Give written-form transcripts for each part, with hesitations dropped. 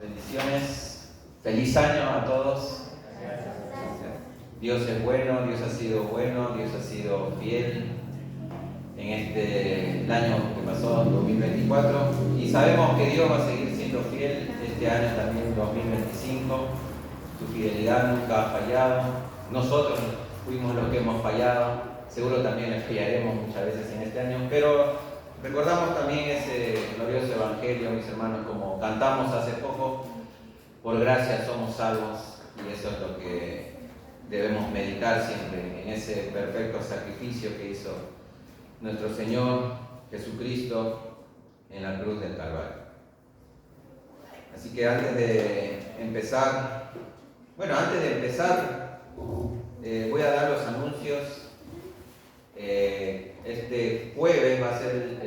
Bendiciones, feliz año a todos. Dios es bueno, Dios ha sido bueno, Dios ha sido fiel en el año que pasó, 2024, y sabemos que Dios va a seguir siendo fiel este año también, 2025. Su fidelidad nunca ha fallado. Nosotros fuimos los que hemos fallado, seguro también les fallaremos muchas veces en este año, pero recordamos también ese glorioso evangelio, mis hermanos, como cantamos hace poco: por gracia somos salvos, y eso es lo que debemos meditar siempre, en ese perfecto sacrificio que hizo nuestro Señor Jesucristo en la cruz del Calvario. Así que antes de empezar, voy a dar los anuncios. Este jueves va a ser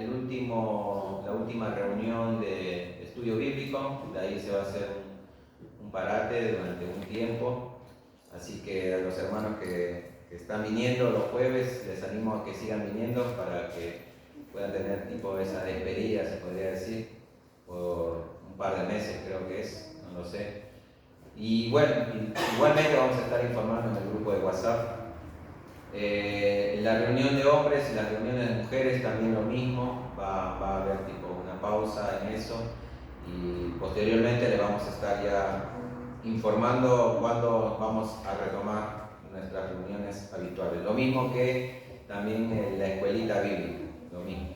la última reunión de estudio bíblico. De ahí se va a hacer un parate durante un tiempo. Así que a los hermanos que están viniendo los jueves, les animo a que sigan viniendo para que puedan tener tipo esa despedida, se podría decir, por un par de meses, creo que es, no lo sé. Y bueno, igualmente vamos a estar informando en el grupo de WhatsApp. La reunión de hombres y las reuniones de mujeres también lo mismo, va a haber tipo una pausa en eso, y posteriormente le vamos a estar ya informando cuándo vamos a retomar nuestras reuniones habituales. Lo mismo que también en la escuelita bíblica, lo mismo.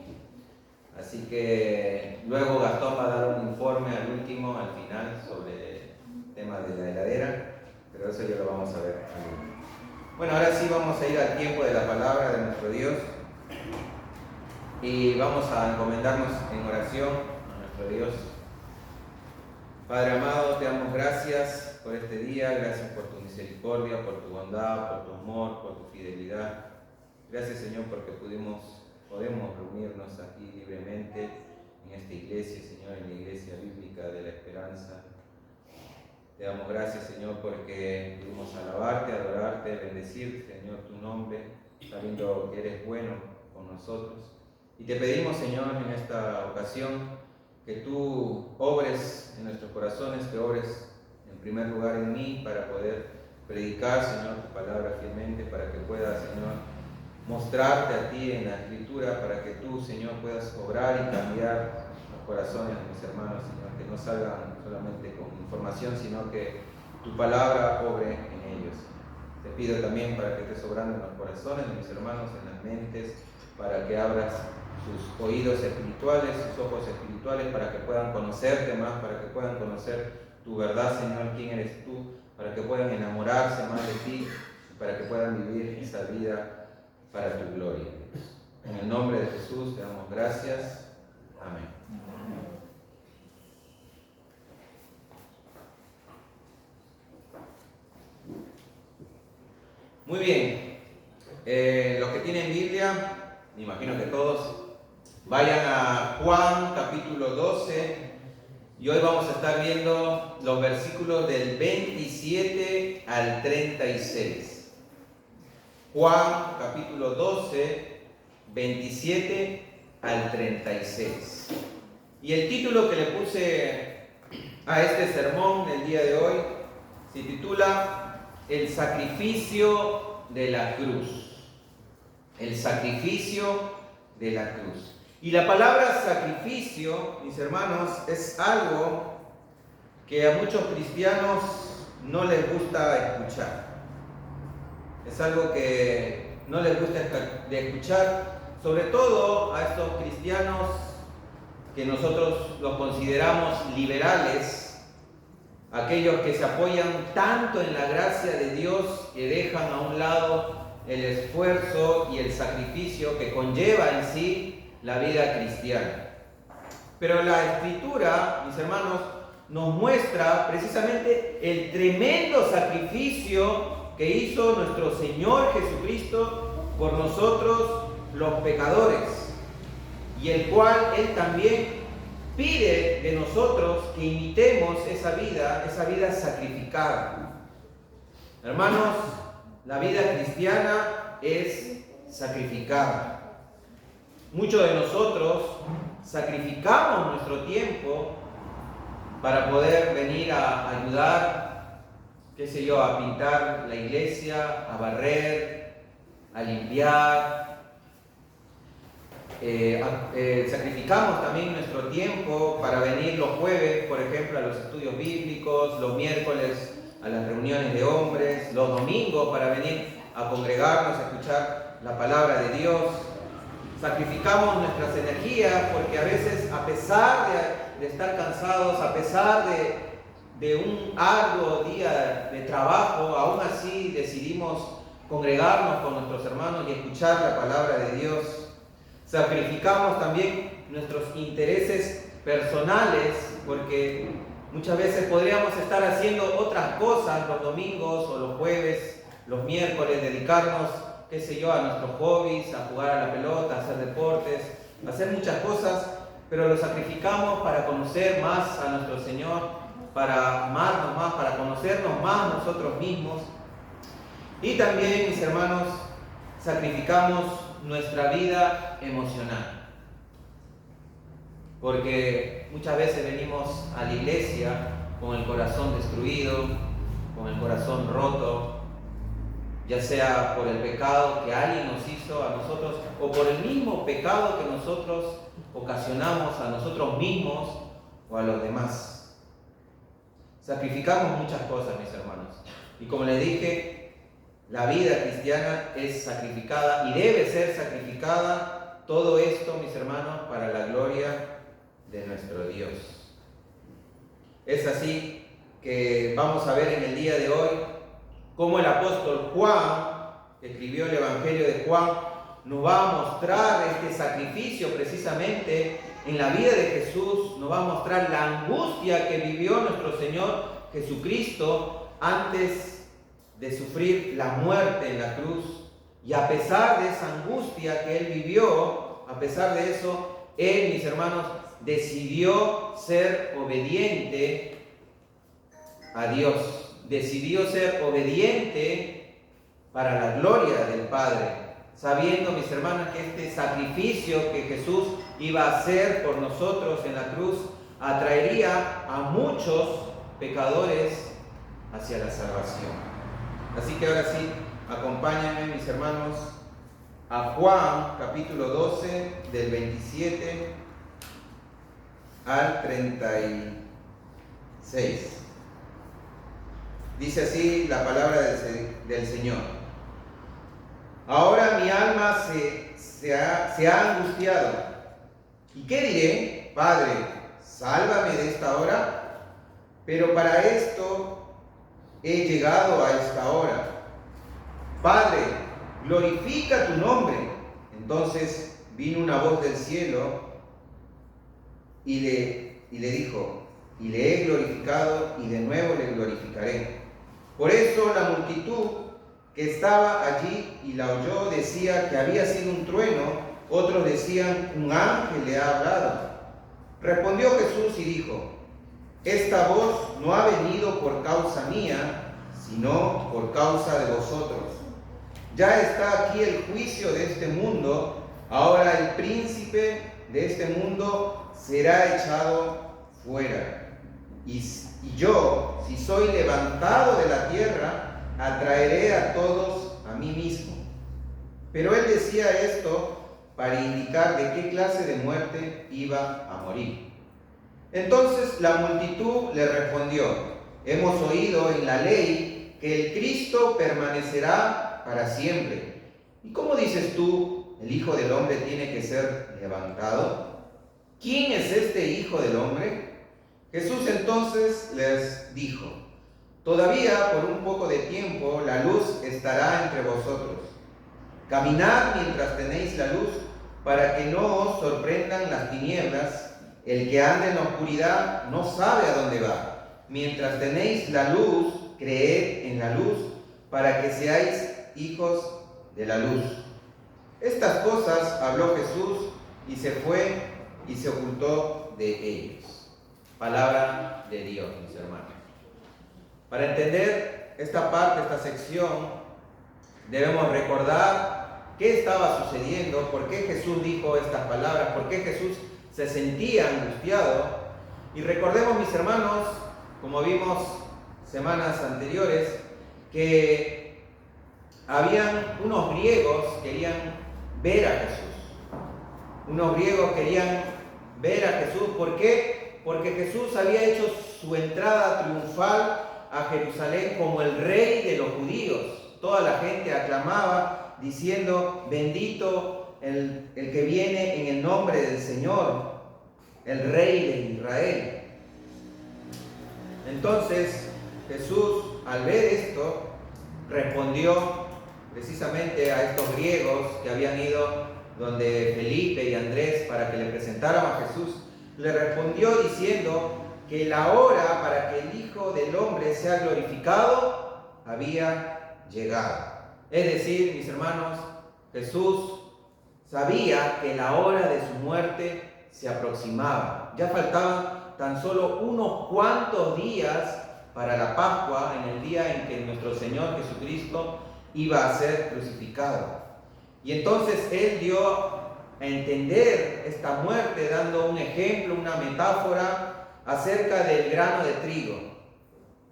Así que luego Gastón va a dar un informe al final, sobre el tema de la heladera, pero eso ya lo vamos a ver al. Bueno, ahora sí vamos a ir al tiempo de la palabra de nuestro Dios y vamos a encomendarnos en oración a nuestro Dios. Padre amado, te damos gracias por este día, gracias por tu misericordia, por tu bondad, por tu amor, por tu fidelidad. Gracias, Señor, porque podemos reunirnos aquí libremente en esta iglesia, Señor, en la iglesia bíblica de la esperanza. Te damos gracias, Señor, porque pudimos alabarte, adorarte, bendecir, Señor, tu nombre, sabiendo que eres bueno con nosotros. Y te pedimos, Señor, en esta ocasión, que tú obres en nuestros corazones, que obres en primer lugar en mí, para poder predicar, Señor, tu palabra fielmente, para que pueda, Señor, mostrarte a ti en la Escritura, para que tú, Señor, puedas obrar y cambiar los corazones de mis hermanos, Señor, que no salgan solamente con información, sino que tu palabra obre en ellos. Te pido también para que estés obrando en los corazones de mis hermanos, en las mentes, para que abras sus oídos espirituales, sus ojos espirituales, para que puedan conocerte más, para que puedan conocer tu verdad, Señor, quién eres tú, para que puedan enamorarse más de ti, para que puedan vivir esa vida para tu gloria. En el nombre de Jesús te damos gracias. Amén. Muy bien. Los que tienen Biblia, me imagino que todos, vayan a Juan capítulo 12, y hoy vamos a estar viendo los versículos del 27 al 36. Juan capítulo 12, 27 al 36. Y el título que le puse a este sermón del día de hoy se titula El sacrificio de la cruz. El sacrificio de la cruz. Y la palabra sacrificio, mis hermanos, es algo que a muchos cristianos no les gusta escuchar. Es algo que no les gusta de escuchar, sobre todo a estos cristianos que nosotros los consideramos liberales, aquellos que se apoyan tanto en la gracia de Dios que dejan a un lado el esfuerzo y el sacrificio que conlleva en sí la vida cristiana. Pero la Escritura, mis hermanos, nos muestra precisamente el tremendo sacrificio que hizo nuestro Señor Jesucristo por nosotros los pecadores, y el cual Él también pide de nosotros que imitemos esa vida sacrificada. Hermanos, la vida cristiana es sacrificada. Muchos de nosotros sacrificamos nuestro tiempo, para poder venir a ayudar, qué sé yo, a pintar la iglesia, a barrer, a limpiar. Sacrificamos también nuestro tiempo para venir los jueves, por ejemplo, a los estudios bíblicos, los miércoles a las reuniones de hombres, los domingos para venir a congregarnos, a escuchar la palabra de Dios. Sacrificamos nuestras energías porque a veces, a pesar de estar cansados, a pesar de un arduo día de trabajo, aún así decidimos congregarnos con nuestros hermanos y escuchar la palabra de Dios. Sacrificamos también nuestros intereses personales porque muchas veces podríamos estar haciendo otras cosas los domingos o los jueves, los miércoles, dedicarnos, qué sé yo, a nuestros hobbies, a jugar a la pelota, a hacer deportes, a hacer muchas cosas, pero lo sacrificamos para conocer más a nuestro Señor, para amarnos más, para conocernos más nosotros mismos. Y también, mis hermanos, sacrificamos nuestra vida emocional. Porque muchas veces venimos a la iglesia con el corazón destruido, con el corazón roto, ya sea por el pecado que alguien nos hizo a nosotros o por el mismo pecado que nosotros ocasionamos a nosotros mismos o a los demás. Sacrificamos muchas cosas, mis hermanos. Y como les dije, la vida cristiana es sacrificada y debe ser sacrificada. Todo esto, mis hermanos, para la gloria de nuestro Dios. Es así que vamos a ver en el día de hoy cómo el apóstol Juan, que escribió el Evangelio de Juan, nos va a mostrar este sacrificio precisamente en la vida de Jesús, nos va a mostrar la angustia que vivió nuestro Señor Jesucristo antes de sufrir la muerte en la cruz. Y a pesar de esa angustia que Él vivió, a pesar de eso, Él, mis hermanos, decidió ser obediente a Dios. Decidió ser obediente para la gloria del Padre, sabiendo, mis hermanos, que este sacrificio que Jesús iba a hacer por nosotros en la cruz atraería a muchos pecadores hacia la salvación. Así que ahora sí, acompáñenme, mis hermanos, a Juan capítulo 12, del 27 al 36. Dice así la palabra del Señor. Ahora mi alma se ha angustiado. ¿Y qué diré? Padre, sálvame de esta hora. Pero para esto he llegado a esta hora. Padre, glorifica tu nombre. Entonces vino una voz del cielo y le dijo, y le he glorificado y de nuevo le glorificaré. Por eso la multitud que estaba allí y la oyó decía que había sido un trueno, otros decían un ángel le ha hablado. Respondió Jesús y dijo, esta voz no ha venido por causa mía, sino por causa de vosotros. Ya está aquí el juicio de este mundo, ahora el príncipe de este mundo será echado fuera. Y yo, si soy levantado de la tierra, atraeré a todos a mí mismo. Pero él decía esto para indicar de qué clase de muerte iba a morir. Entonces la multitud le respondió, hemos oído en la ley que el Cristo permanecerá para siempre. ¿Y cómo dices tú, el Hijo del Hombre tiene que ser levantado? ¿Quién es este Hijo del Hombre? Jesús entonces les dijo, todavía por un poco de tiempo la luz estará entre vosotros. Caminad mientras tenéis la luz, para que no os sorprendan las tinieblas. El que anda en la oscuridad no sabe a dónde va. Mientras tenéis la luz, creed en la luz, para que seáis hijos de la luz. Estas cosas habló Jesús y se fue y se ocultó de ellos. Palabra de Dios, mis hermanos. Para entender esta parte, esta sección, debemos recordar qué estaba sucediendo, por qué Jesús dijo estas palabras, por qué Jesús se sentía angustiado. Y recordemos, mis hermanos, como vimos semanas anteriores, que habían unos griegos que querían ver a Jesús. Unos griegos querían ver a Jesús. ¿Por qué? Porque Jesús había hecho su entrada triunfal a Jerusalén como el rey de los judíos. Toda la gente aclamaba diciendo: bendito el que viene en el nombre del Señor, el rey de Israel. Entonces Jesús, al ver esto, respondió precisamente a estos griegos que habían ido donde Felipe y Andrés para que le presentaran a Jesús. Le respondió diciendo que la hora para que el Hijo del Hombre sea glorificado había llegado. Es decir, mis hermanos, Jesús sabía que la hora de su muerte se aproximaba. Ya faltaban tan solo unos cuantos días para la Pascua, en el día en que nuestro Señor Jesucristo iba a ser crucificado. Y entonces Él dio a entender esta muerte dando un ejemplo, una metáfora acerca del grano de trigo,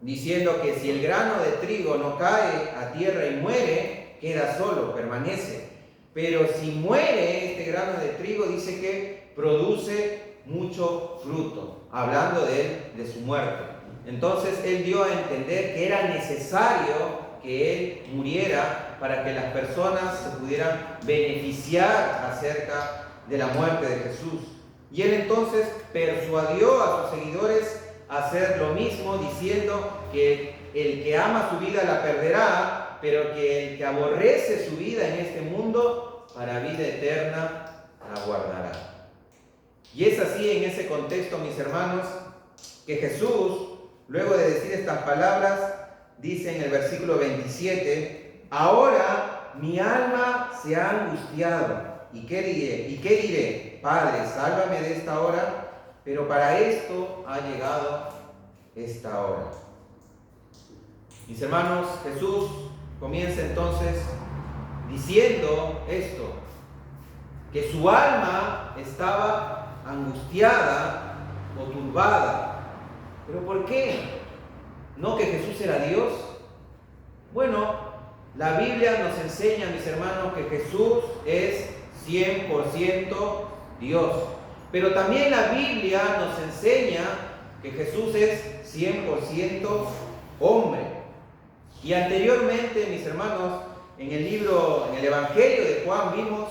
diciendo que si el grano de trigo no cae a tierra y muere, queda solo, permanece. Pero si muere este grano de trigo, dice que produce mucho fruto, hablando de su muerte. Entonces Él dio a entender que era necesario que Él muriera para que las personas se pudieran beneficiar acerca de la muerte de Jesús. Y Él entonces persuadió a sus seguidores a hacer lo mismo, diciendo que el que ama su vida la perderá, pero que el que aborrece su vida en este mundo, para vida eterna la guardará. Y es así en ese contexto, mis hermanos, que Jesús, luego de decir estas palabras, dice en el versículo 27, ahora mi alma se ha angustiado. ¿Y qué diré? Padre, sálvame de esta hora, pero para esto ha llegado esta hora. Mis hermanos, Jesús comienza entonces diciendo esto, que su alma estaba angustiada o turbada. ¿Pero por qué? ¿No que Jesús era Dios? Bueno, la Biblia nos enseña, mis hermanos, que Jesús es 100% Dios. Pero también la Biblia nos enseña que Jesús es 100% hombre. Y anteriormente, mis hermanos, en el Evangelio de Juan vimos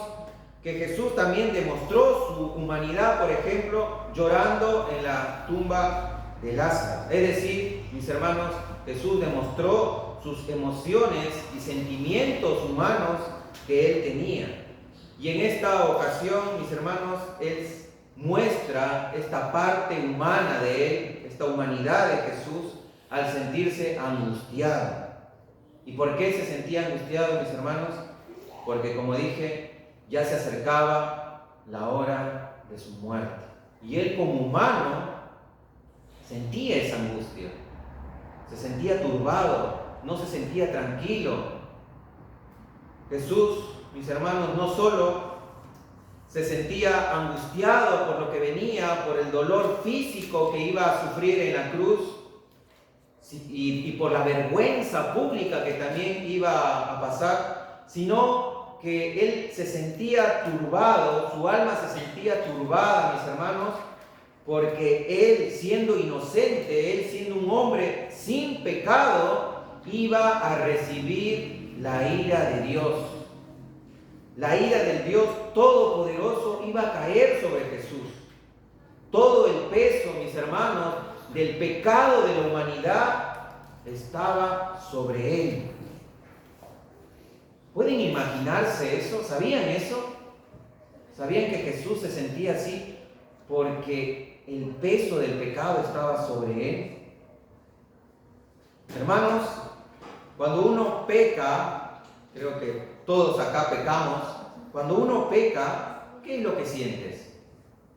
que Jesús también demostró su humanidad, por ejemplo, llorando en la tumba de Lázaro. Es decir, mis hermanos, Jesús demostró sus emociones y sentimientos humanos que Él tenía. Y en esta ocasión, mis hermanos, Él muestra esta parte humana de Él, esta humanidad de Jesús, al sentirse angustiado. ¿Y por qué se sentía angustiado, mis hermanos? Porque, como dije, ya se acercaba la hora de su muerte. Y Él, como humano, sentía esa angustia. Se sentía turbado, no se sentía tranquilo. Jesús, mis hermanos, no solo se sentía angustiado por lo que venía, por el dolor físico que iba a sufrir en la cruz, y por la vergüenza pública que también iba a pasar, sino que Él se sentía turbado, su alma se sentía turbada, mis hermanos, porque Él, siendo inocente, Él siendo un hombre sin pecado, iba a recibir la ira de Dios. La ira del Dios Todopoderoso iba a caer sobre Jesús. Todo el peso, mis hermanos, del pecado de la humanidad estaba sobre Él. ¿Pueden imaginarse eso? ¿Sabían eso? ¿Sabían que Jesús se sentía así porque el peso del pecado estaba sobre Él? Hermanos, cuando uno peca, creo que todos acá pecamos, cuando uno peca, ¿qué es lo que sientes?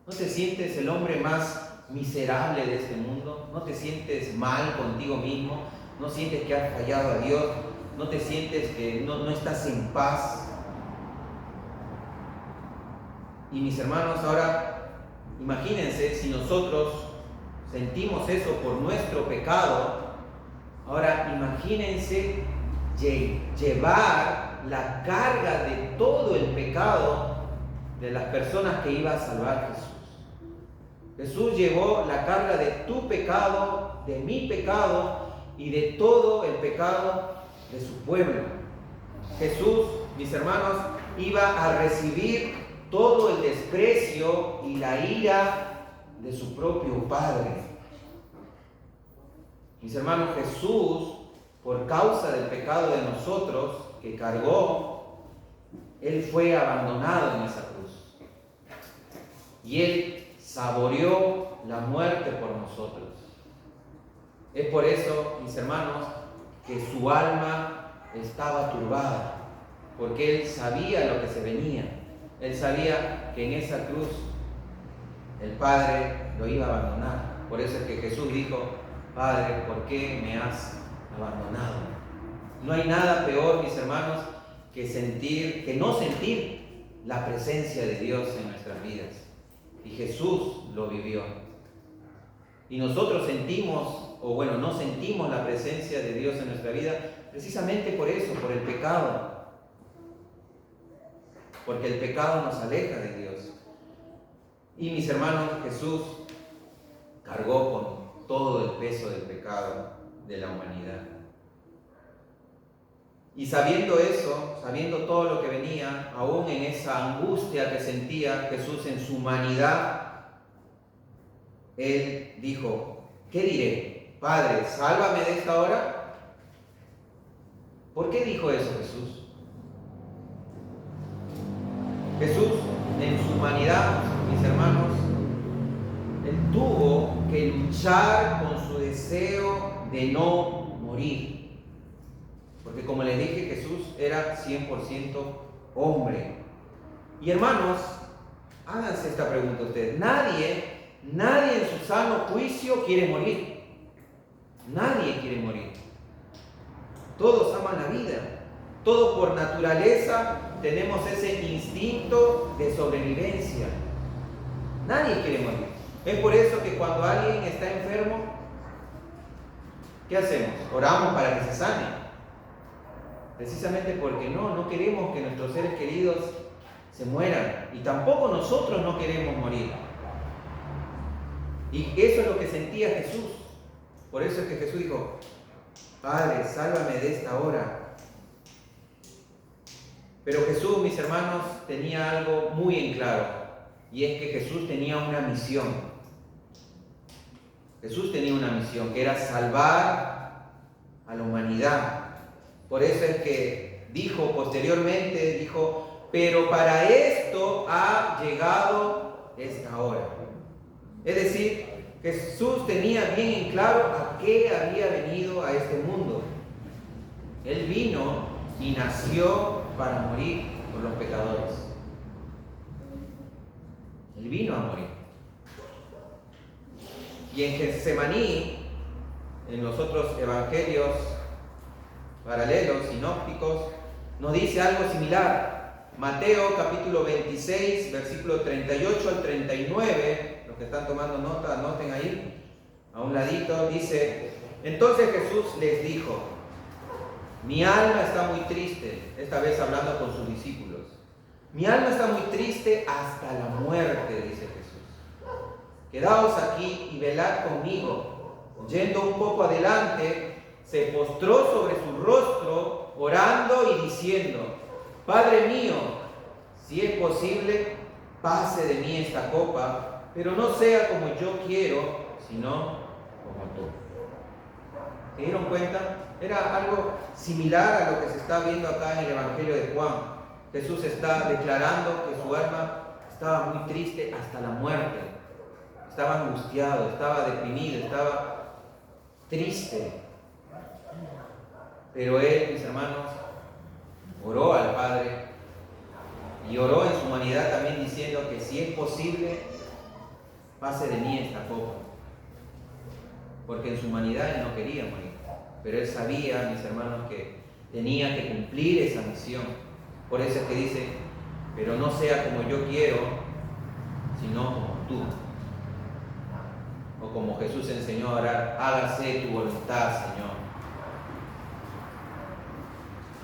¿No te sientes el hombre más miserable de este mundo? ¿No te sientes mal contigo mismo? ¿No sientes que has fallado a Dios? ¿No te sientes que no estás en paz? Y mis hermanos, ahora imagínense si nosotros sentimos eso por nuestro pecado. Ahora imagínense llevar la carga de todo el pecado de las personas que iba a salvar Jesús. Jesús llevó la carga de tu pecado, de mi pecado y de todo el pecado de su pueblo. Jesús, mis hermanos, iba a recibir todo el desprecio y la ira de su propio Padre. Mis hermanos, Jesús, por causa del pecado de nosotros que cargó, Él fue abandonado en esa cruz. Y Él saboreó la muerte por nosotros. Es por eso, mis hermanos, que su alma estaba turbada, porque Él sabía lo que se venía. Él sabía que en esa cruz el Padre lo iba a abandonar. Por eso es que Jesús dijo: Padre, ¿por qué me has abandonado? No hay nada peor, mis hermanos, que no sentir la presencia de Dios en nuestras vidas. Y Jesús lo vivió. Y nosotros no sentimos la presencia de Dios en nuestra vida precisamente por eso, por el pecado. Porque el pecado nos aleja de Dios. Y mis hermanos, Jesús cargó con todo el peso del pecado de la humanidad. Y sabiendo eso, sabiendo todo lo que venía, aún en esa angustia que sentía Jesús en su humanidad, Él dijo: ¿qué diré? Padre, sálvame de esta hora. ¿Por qué dijo eso Jesús? Jesús, en su humanidad, mis hermanos, Él tuvo que luchar con su deseo de no morir. Porque como les dije, Jesús era 100% hombre. Y hermanos, háganse esta pregunta ustedes. Nadie en su sano juicio quiere morir. Nadie quiere morir. Todos aman la vida. Todos por naturaleza tenemos ese instinto de sobrevivencia. Nadie quiere morir. Es por eso que cuando alguien está enfermo, ¿qué hacemos? Oramos para que se sane. Precisamente porque no queremos que nuestros seres queridos se mueran. Y tampoco nosotros no queremos morir. Y eso es lo que sentía Jesús. Por eso es que Jesús dijo: Padre, sálvame de esta hora. Pero Jesús, mis hermanos, tenía algo muy en claro. Y es que Jesús tenía una misión. Jesús tenía una misión, que era salvar a la humanidad. Por eso es que posteriormente dijo: pero para esto ha llegado esta hora. Es decir, Jesús tenía bien en claro a qué había venido a este mundo. Él vino y nació para morir por los pecadores. Él vino a morir. Y en Getsemaní, en los otros evangelios paralelos, sinópticos, nos dice algo similar. Mateo capítulo 26, versículo 38 al 39, los que están tomando nota, anoten ahí, a un ladito, dice: entonces Jesús les dijo: mi alma está muy triste, esta vez hablando con sus discípulos. Mi alma está muy triste hasta la muerte, dice Jesús. Quedaos aquí y velad conmigo. Yendo un poco adelante, se postró sobre su rostro, orando y diciendo: Padre mío, si es posible, pase de mí esta copa, pero no sea como yo quiero, sino como tú. ¿Se dieron cuenta? Era algo similar a lo que se está viendo acá en el Evangelio de Juan. Jesús está declarando que su alma estaba muy triste hasta la muerte. Estaba angustiado, estaba deprimido, estaba triste. Pero él, mis hermanos, oró al Padre y oró en su humanidad también diciendo que si es posible, pase de mí esta copa. Porque en su humanidad él no quería morir. Pero él sabía, mis hermanos, que tenía que cumplir esa misión. Por eso es que dice: pero no sea como yo quiero, sino como tú. O como Jesús enseñó a orar, hágase tu voluntad, Señor.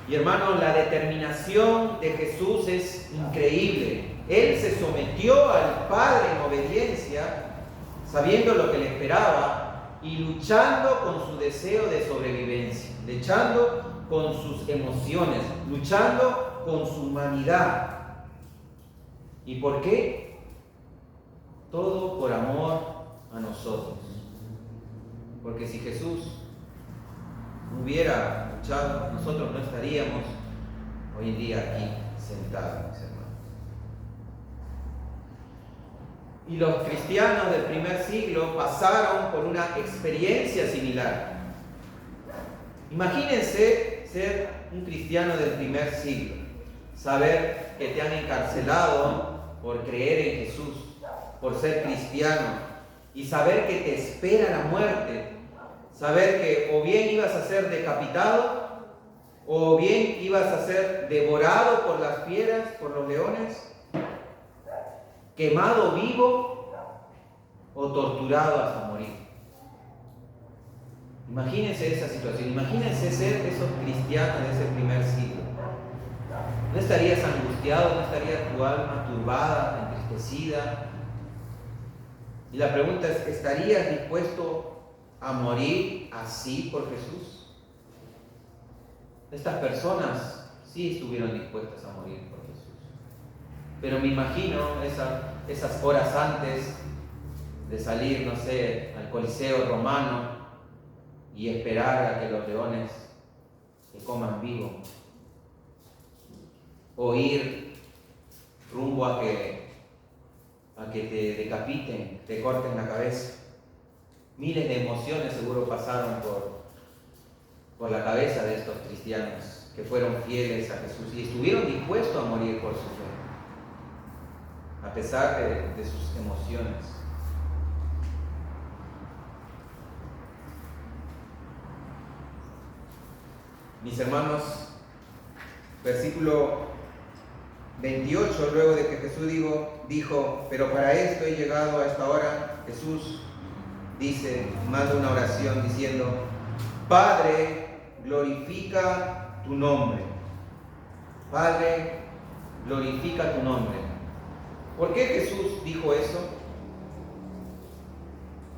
Y hermanos, la determinación de Jesús es increíble. Él se sometió al Padre en obediencia, sabiendo lo que le esperaba y luchando con su deseo de sobrevivencia, luchando con sus emociones, luchando con su humanidad. ¿Y por qué? Todo por amor a nosotros. Porque si Jesús no hubiera luchado, nosotros no estaríamos hoy en día aquí sentados, mis hermanos. Y los cristianos del primer siglo pasaron por una experiencia similar. Imagínense ser un cristiano del primer siglo, saber que te han encarcelado por creer en Jesús, por ser cristiano, y saber que te espera la muerte, saber que o bien ibas a ser decapitado, o bien ibas a ser devorado por las fieras, por los leones, quemado vivo o torturado hasta morir. Imagínense esa situación, imagínense ser esos cristianos de ese primer siglo. ¿No estarías angustiado? ¿No estaría tu alma turbada, entristecida? Y la pregunta es, ¿estarías dispuesto a morir así por Jesús? Estas personas sí estuvieron dispuestas a morir por Jesús. Pero me imagino esas horas antes de salir, no sé, al Coliseo romano y esperar a que los leones te coman vivo. O ir rumbo a que te decapiten, te corten la cabeza. Miles de emociones seguro pasaron por la cabeza de estos cristianos que fueron fieles a Jesús y estuvieron dispuestos a morir por su fe, a pesar de sus emociones. Mis hermanos, versículo 28, luego de que Jesús dijo, pero para esto he llegado a esta hora, Jesús dice, manda una oración diciendo, Padre, glorifica tu nombre. Padre, glorifica tu nombre. ¿Por qué Jesús dijo eso?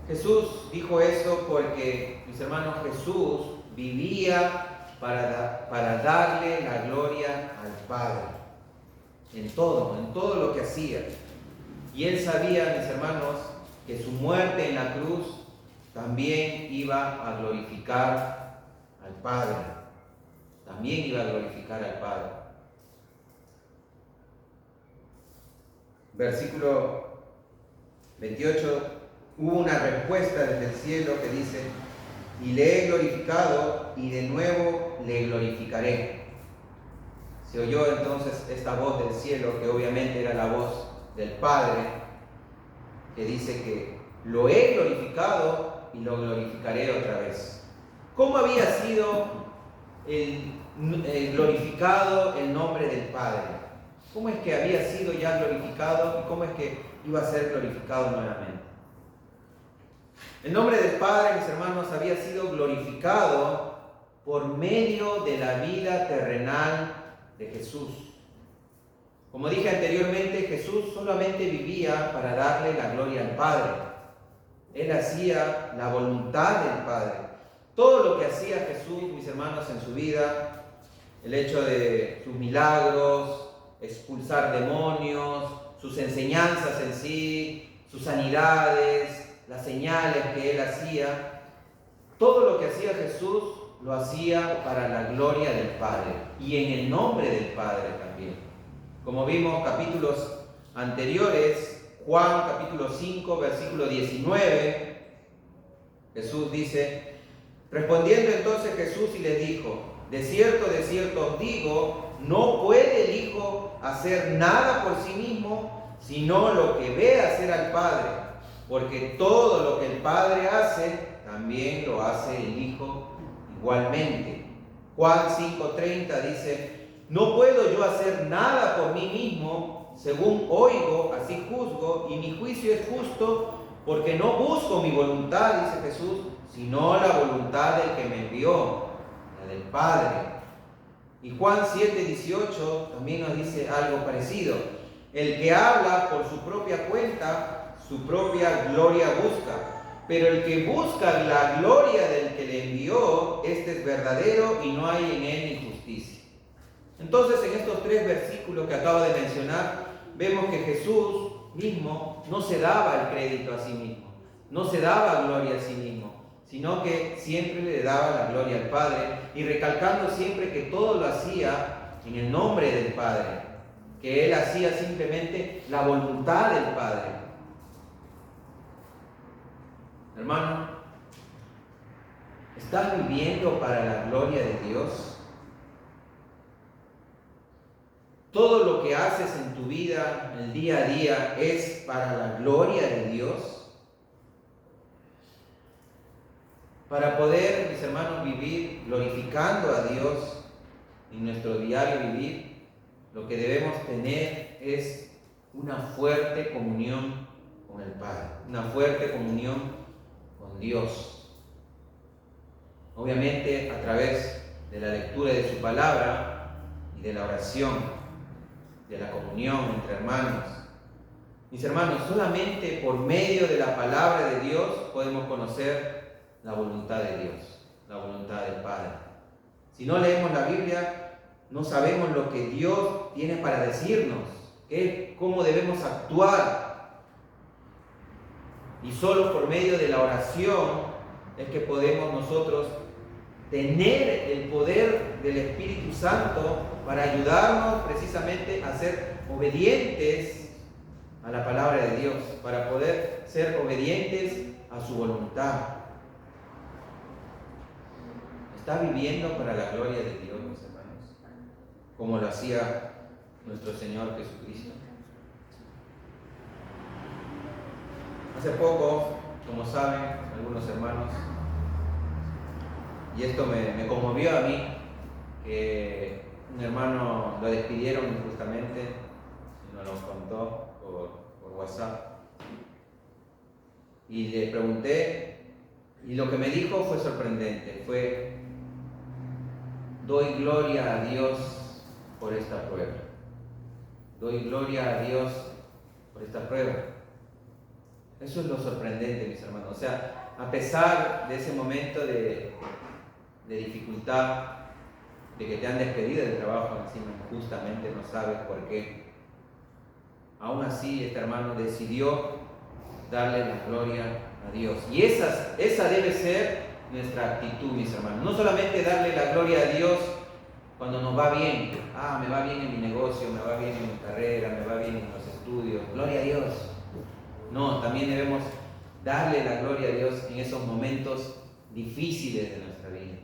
Jesús dijo eso porque, mis hermanos, Jesús vivía para darle la gloria al Padre, en todo lo que hacía. Y él sabía, mis hermanos, que su muerte en la cruz también iba a glorificar al Padre. También iba a glorificar al Padre. Versículo 28, hubo una respuesta desde el cielo que dice, y le he glorificado y de nuevo le glorificaré. Se oyó entonces esta voz del cielo, que obviamente era la voz del Padre, que dice que lo he glorificado y lo glorificaré otra vez. ¿Cómo había sido glorificado el nombre del Padre? ¿Cómo es que había sido ya glorificado y cómo es que iba a ser glorificado nuevamente? El nombre del Padre, mis hermanos, había sido glorificado por medio de la vida terrenal de Jesús. Como dije anteriormente, Jesús solamente vivía para darle la gloria al Padre. Él hacía la voluntad del Padre. Todo lo que hacía Jesús, mis hermanos, en su vida, el hecho de sus milagros, expulsar demonios, sus enseñanzas en sí, sus sanidades, las señales que él hacía, todo lo que hacía Jesús lo hacía para la gloria del Padre y en el nombre del Padre también. Como vimos capítulos anteriores, Juan capítulo 5, versículo 19, Jesús dice, respondiendo entonces Jesús y les dijo, de cierto os digo, no puede el Hijo hacer nada por sí mismo, sino lo que ve hacer al Padre, porque todo lo que el Padre hace, también lo hace el Hijo igualmente. Juan 5:30 dice, no puedo yo hacer nada por mí mismo, según oigo, así juzgo, y mi juicio es justo, porque no busco mi voluntad, dice Jesús, sino la voluntad del que me envió, la del Padre. Y Juan 7:18 también nos dice algo parecido. El que habla por su propia cuenta, su propia gloria busca. Pero el que busca la gloria del que le envió, este es verdadero y no hay en él injusticia. Entonces, en estos 3 versículos que acabo de mencionar, vemos que Jesús mismo no se daba el crédito a sí mismo, no se daba gloria a sí mismo, sino que siempre le daba la gloria al Padre, y recalcando siempre que todo lo hacía en el nombre del Padre, que Él hacía simplemente la voluntad del Padre. Hermano, ¿estás viviendo para la gloria de Dios? ¿Todo lo que haces en tu vida, el día a día, es para la gloria de Dios? Para poder, mis hermanos, vivir glorificando a Dios en nuestro diario vivir, lo que debemos tener es una fuerte comunión con el Padre, una fuerte comunión con Dios. Obviamente a través de la lectura de su palabra y de la oración, de la comunión entre hermanos. Mis hermanos, solamente por medio de la palabra de Dios podemos conocer la voluntad de Dios, la voluntad del Padre. Si no leemos la Biblia, no sabemos lo que Dios tiene para decirnos, cómo debemos actuar. Y solo por medio de la oración es que podemos nosotros tener el poder del Espíritu Santo para ayudarnos precisamente a ser obedientes a la palabra de Dios, para poder ser obedientes a su voluntad. ¿Está viviendo para la gloria de Dios, mis hermanos? Como lo hacía nuestro Señor Jesucristo. Hace poco, como saben algunos hermanos, y esto me conmovió a mí, que un hermano lo despidieron injustamente, y nos lo contó por WhatsApp. Y le pregunté, y lo que me dijo fue sorprendente, doy gloria a Dios por esta prueba. Doy gloria a Dios por esta prueba. Eso es lo sorprendente, mis hermanos. O sea, a pesar de ese momento de dificultad, de que te han despedido del trabajo encima injustamente, no sabes por qué. Aún así, este hermano decidió darle la gloria a Dios. Y esa debe ser nuestra actitud, mis hermanos. No solamente darle la gloria a Dios cuando nos va bien. Me va bien en mi negocio, me va bien en mi carrera, me va bien en los estudios. Gloria a Dios. No, también debemos darle la gloria a Dios en esos momentos difíciles de nuestra vida.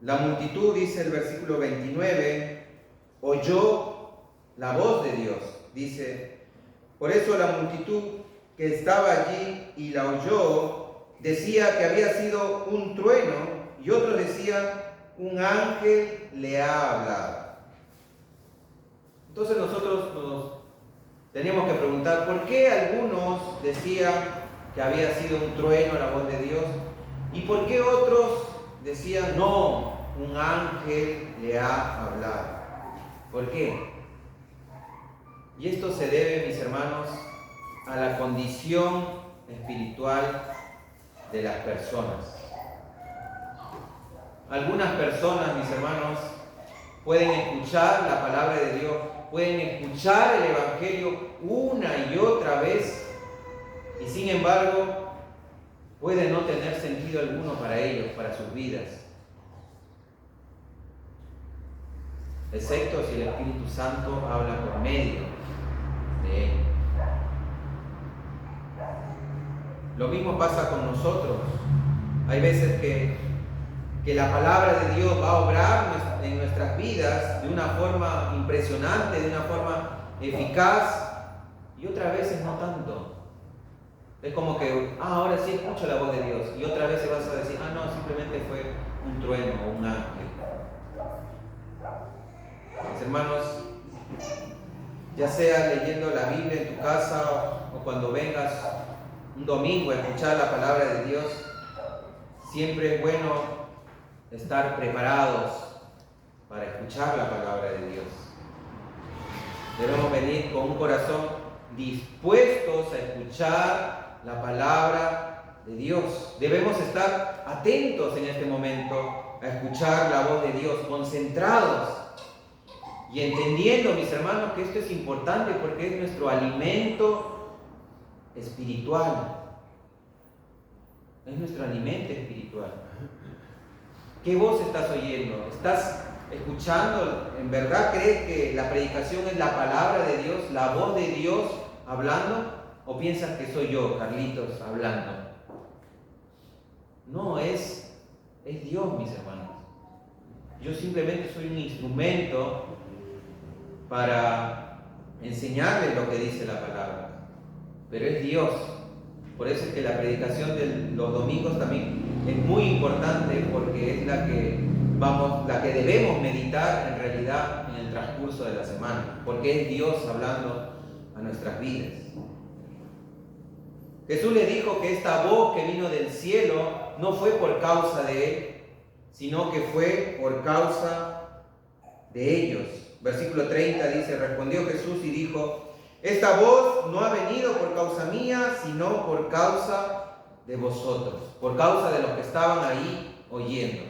La multitud, dice el versículo 29, oyó la voz de Dios. Dice, por eso la multitud que estaba allí y la oyó, decía que había sido un trueno, y otros decían, un ángel le ha hablado. Entonces nosotros nos teníamos que preguntar, ¿por qué algunos decían que había sido un trueno la voz de Dios? ¿Y por qué otros decían, no, un ángel le ha hablado? ¿Por qué? Y esto se debe, mis hermanos, a la condición espiritual de las personas. Algunas personas, mis hermanos, pueden escuchar la palabra de Dios, pueden escuchar el Evangelio una y otra vez, y sin embargo, puede no tener sentido alguno para ellos, para sus vidas. Excepto si el Espíritu Santo habla por medio de él. Lo mismo pasa con nosotros. Hay veces que la palabra de Dios va a obrar en nuestras vidas de una forma impresionante, de una forma eficaz, y otras veces no tanto. Es como que, ahora sí escucho la voz de Dios, y otra vez vas a decir, no, simplemente fue un trueno o un ángel. Mis hermanos, ya sea leyendo la Biblia en tu casa o cuando vengas un domingo a escuchar la palabra de Dios, siempre es bueno estar preparados para escuchar la palabra de Dios. Debemos venir con un corazón dispuestos a escuchar la palabra de Dios. Debemos estar atentos en este momento a escuchar la voz de Dios, concentrados y entendiendo, mis hermanos, que esto es importante porque es nuestro alimento espiritual. Es nuestro alimento espiritual. ¿Qué voz estás oyendo? ¿Estás escuchando? ¿En verdad crees que la predicación es la palabra de Dios, la voz de Dios hablando? ¿O piensas que soy yo, Carlitos, hablando? No, es Dios, mis hermanos. Yo simplemente soy un instrumento para enseñarles lo que dice la palabra. Pero es Dios. Por eso es que la predicación de los domingos también es muy importante, porque es la que debemos meditar en realidad en el transcurso de la semana, porque es Dios hablando a nuestras vidas. Jesús le dijo que esta voz que vino del cielo no fue por causa de él, sino que fue por causa de ellos. Versículo 30 dice: respondió Jesús y dijo: esta voz no ha venido por causa mía, sino por causa de vosotros, por causa de los que estaban ahí oyendo.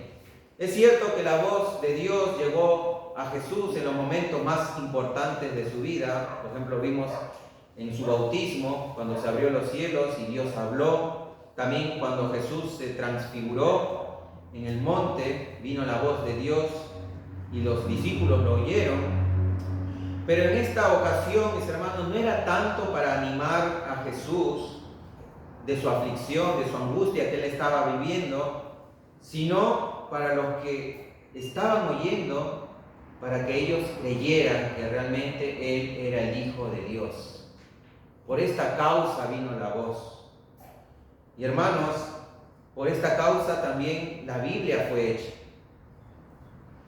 Es cierto que la voz de Dios llegó a Jesús en los momentos más importantes de su vida. Por ejemplo, vimos en su bautismo, cuando se abrió los cielos y Dios habló. También cuando Jesús se transfiguró en el monte, vino la voz de Dios y los discípulos lo oyeron. Pero en esta ocasión, mis hermanos, no era tanto para animar a Jesús de su aflicción, de su angustia que él estaba viviendo, sino para los que estaban oyendo, para que ellos creyeran que realmente él era el Hijo de Dios. Por esta causa vino la voz. Y hermanos, por esta causa también la Biblia fue hecha.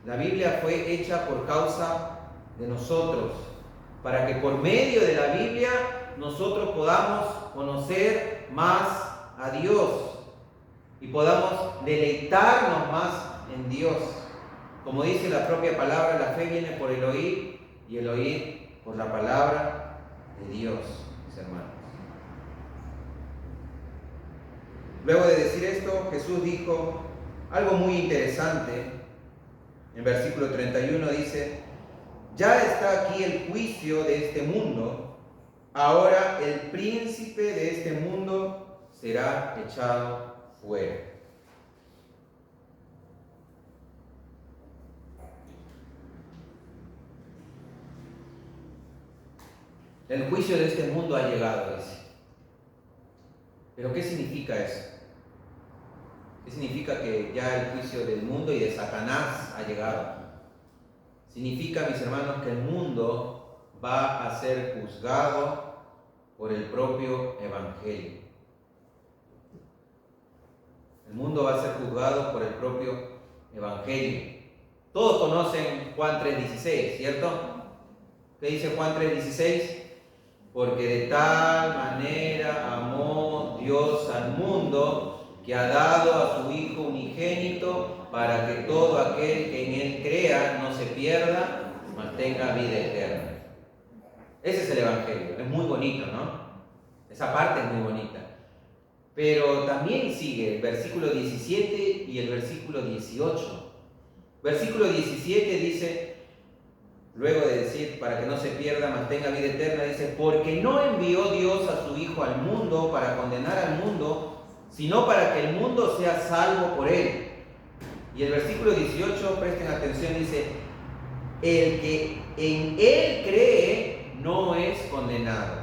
La Biblia fue hecha por causa de nosotros, para que por medio de la Biblia nosotros podamos conocer más a Dios y podamos deleitarnos más en Dios. Como dice la propia palabra, la fe viene por el oír y el oír por la palabra de Dios, mis hermanos. Luego de decir esto, Jesús dijo algo muy interesante. En versículo 31 dice: ya está aquí el juicio de este mundo, ahora el príncipe de este mundo será echado fuera. El juicio de este mundo ha llegado, dice. ¿Pero qué significa eso? ¿Qué significa que ya el juicio del mundo y de Satanás ha llegado? Significa, mis hermanos, que el mundo va a ser juzgado por el propio Evangelio. El mundo va a ser juzgado por el propio Evangelio. Todos conocen Juan 3:16, ¿cierto? ¿Qué dice Juan 3:16? Porque de tal manera amó Dios al mundo, que ha dado a su Hijo unigénito, para que todo aquel que en Él crea no se pierda, mas tenga vida eterna. Ese es el Evangelio. Es muy bonito, ¿no? Esa parte es muy bonita. Pero también sigue el versículo 17 y el versículo 18. Versículo 17 dice, luego de decir, para que no se pierda, mas tenga vida eterna, dice: porque no envió Dios a su Hijo al mundo para condenar al mundo, sino para que el mundo sea salvo por él. Y el versículo 18, presten atención, dice: el que en él cree no es condenado,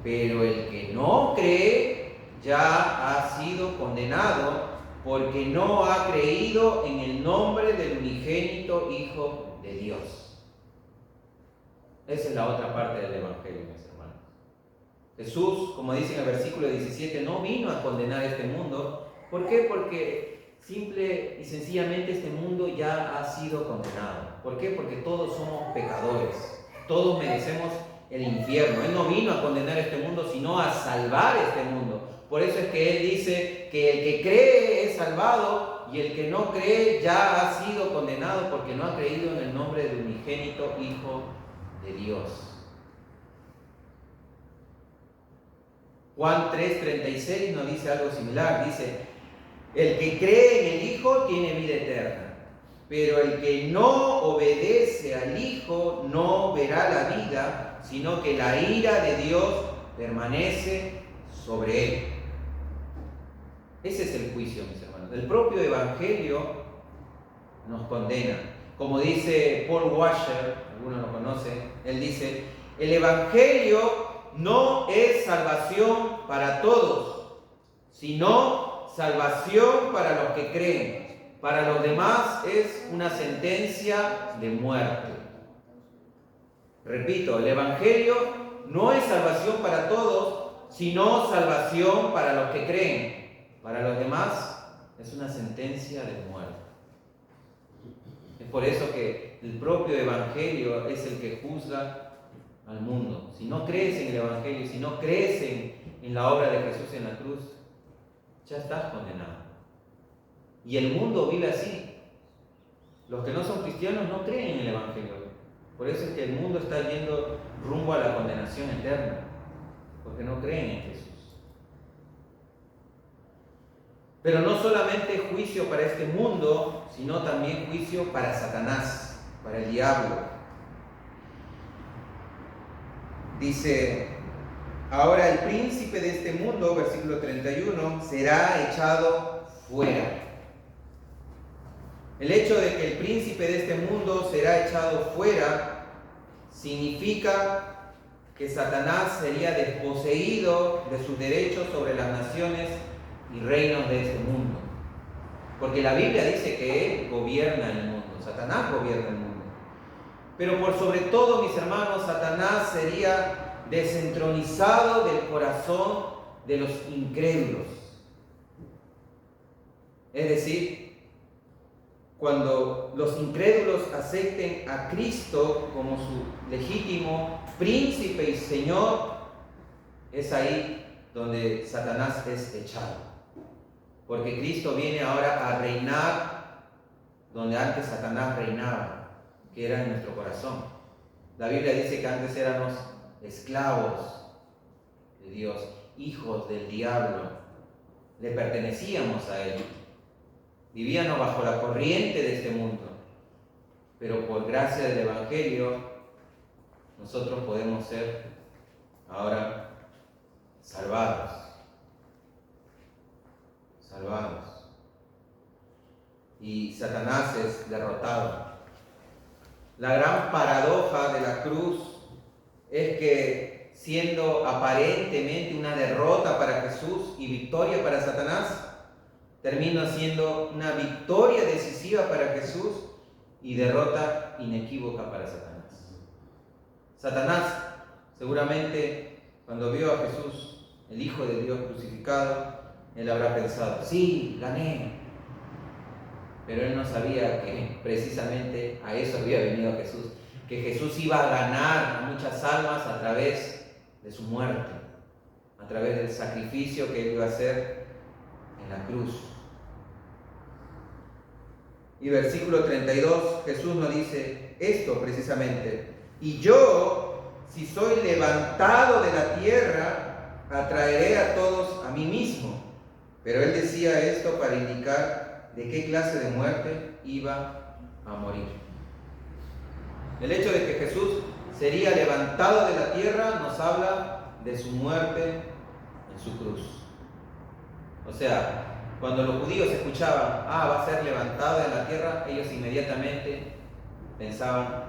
pero el que no cree ya ha sido condenado, porque no ha creído en el nombre del unigénito Hijo de Dios. Esa es la otra parte del Evangelio, mis hermanos. Jesús, como dice en el versículo 17, no vino a condenar este mundo. ¿Por qué? Porque simple y sencillamente este mundo ya ha sido condenado. ¿Por qué? Porque todos somos pecadores. todos merecemos el infierno. Él no vino a condenar este mundo, sino a salvar este mundo. Por eso es que Él dice que el que cree es salvado y el que no cree ya ha sido condenado porque no ha creído en el nombre del unigénito Hijo de Dios. Juan 3:36 nos dice algo similar. Dice, el que cree en el Hijo tiene vida eterna, pero el que no obedece al Hijo no verá la vida, sino que la ira de Dios permanece sobre él. Ese es el juicio, mis hermanos. El propio Evangelio nos condena. Como dice Paul Washer, algunos lo conocen, él dice, el Evangelio no es salvación para todos, sino salvación para los que creen. Para los demás es una sentencia de muerte. Repito, el Evangelio no es salvación para todos, sino salvación para los que creen. Para los demás es una sentencia de muerte. Es por eso que el propio Evangelio es el que juzga al mundo. Si no crees en el Evangelio, si no crees en la obra de Jesús en la cruz, ya estás condenado. Y el mundo vive así. Los que no son cristianos no creen en el Evangelio. Por eso es que el mundo está yendo rumbo a la condenación eterna, porque no creen en Jesús. Pero no solamente juicio para este mundo, sino también juicio para Satanás, para el diablo. Dice, ahora el príncipe de este mundo, versículo 31, será echado fuera. El hecho de que el príncipe de este mundo será echado fuera significa que Satanás sería desposeído de sus derechos sobre las naciones y reinos de este mundo. Porque la Biblia dice que él gobierna el mundo, Satanás gobierna el mundo. Pero por sobre todo, mis hermanos, Satanás sería desentronizado del corazón de los incrédulos. Es decir, cuando los incrédulos acepten a Cristo como su legítimo príncipe y Señor, es ahí donde Satanás es echado. Porque Cristo viene ahora a reinar donde antes Satanás reinaba, que era en nuestro corazón. La Biblia dice que antes éramos esclavos de Dios, hijos del diablo, le pertenecíamos a él. Vivíamos bajo la corriente de este mundo, pero por gracia del Evangelio nosotros podemos ser ahora salvados. Y Satanás es derrotado. La gran paradoja de la cruz es que, siendo aparentemente una derrota para Jesús y victoria para Satanás, termina siendo una victoria decisiva para Jesús y derrota inequívoca para Satanás. Satanás, seguramente, cuando vio a Jesús, el Hijo de Dios crucificado, él habrá pensado, sí, gané. Pero él no sabía que precisamente a eso había venido Jesús, que Jesús iba a ganar a muchas almas a través de su muerte, a través del sacrificio que él iba a hacer en la cruz. Y versículo 32, Jesús nos dice esto precisamente: y yo, si soy levantado de la tierra, atraeré a todos a mí mismo. Pero él decía esto para indicar de qué clase de muerte iba a morir. El hecho de que Jesús sería levantado de la tierra nos habla de su muerte en su cruz. O sea, cuando los judíos escuchaban, va a ser levantado de la tierra, ellos inmediatamente pensaban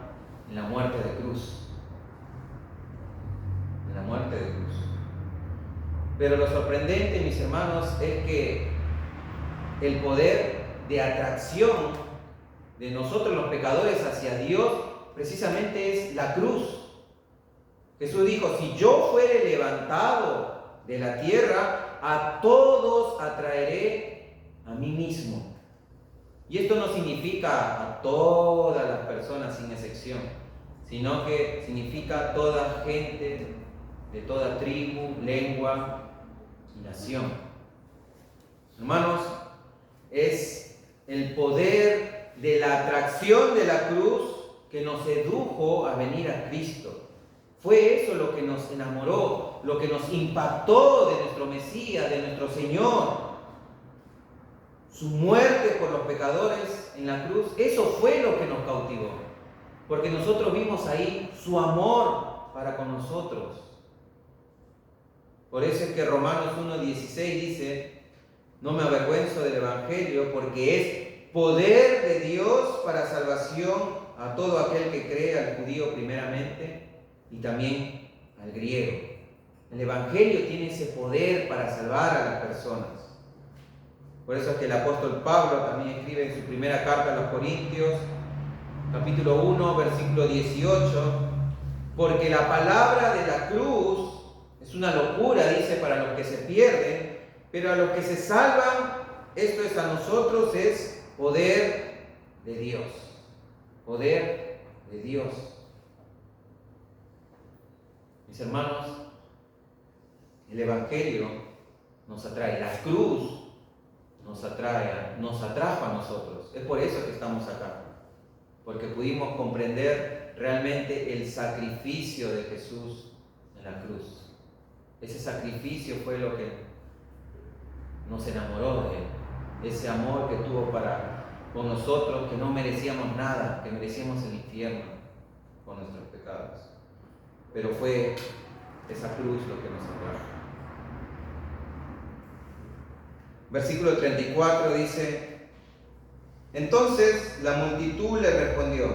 en la muerte de cruz. En la muerte de cruz. Pero lo sorprendente, mis hermanos, es que el poder de atracción de nosotros los pecadores hacia Dios precisamente es la cruz. Jesús dijo, si yo fuere levantado de la tierra, a todos atraeré a mí mismo. Y esto no significa a todas las personas sin excepción, sino que significa toda gente, de toda tribu, lengua y nación. Hermanos, es el poder de la atracción de la cruz que nos sedujo a venir a Cristo. Fue eso lo que nos enamoró, lo que nos impactó de nuestro Mesías, de nuestro Señor. Su muerte por los pecadores en la cruz, eso fue lo que nos cautivó. Porque nosotros vimos ahí su amor para con nosotros. Por eso es que Romanos 1:16 dice: no me avergüenzo del Evangelio, porque es poder de Dios para salvación a todo aquel que cree, al judío primeramente y también al griego. El Evangelio tiene ese poder para salvar a las personas. Por eso es que el apóstol Pablo también escribe en su primera carta a los Corintios, capítulo 1, versículo 18, porque la palabra de la cruz es una locura, dice, para los que se pierden, pero a los que se salvan, esto es a nosotros, es poder de Dios. Poder de Dios. Mis hermanos, el Evangelio nos atrae, la cruz nos atrajo a nosotros. Es por eso que estamos acá, porque pudimos comprender realmente el sacrificio de Jesús en la cruz. Ese sacrificio fue lo que nos enamoró de Él, ese amor que tuvo para con nosotros, que no merecíamos nada, que merecíamos el infierno con nuestros pecados. Pero fue esa cruz lo que nos atrajo. Versículo 34 dice: entonces la multitud le respondió: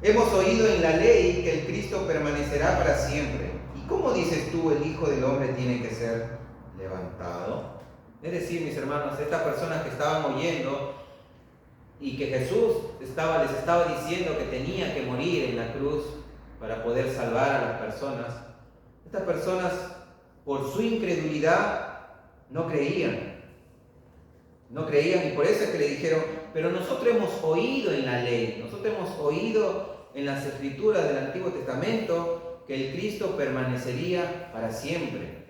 hemos oído en la ley que el Cristo permanecerá para siempre. ¿Y cómo dices tú, el Hijo del Hombre tiene que ser levantado? Es decir, mis hermanos, estas personas que estaban oyendo y que Jesús les estaba diciendo que tenía que morir en la cruz para poder salvar a las personas, estas personas, por su incredulidad, no creían. No creían, y por eso es que le dijeron: pero nosotros hemos oído en la ley, nosotros hemos oído en las escrituras del Antiguo Testamento que el Cristo permanecería para siempre.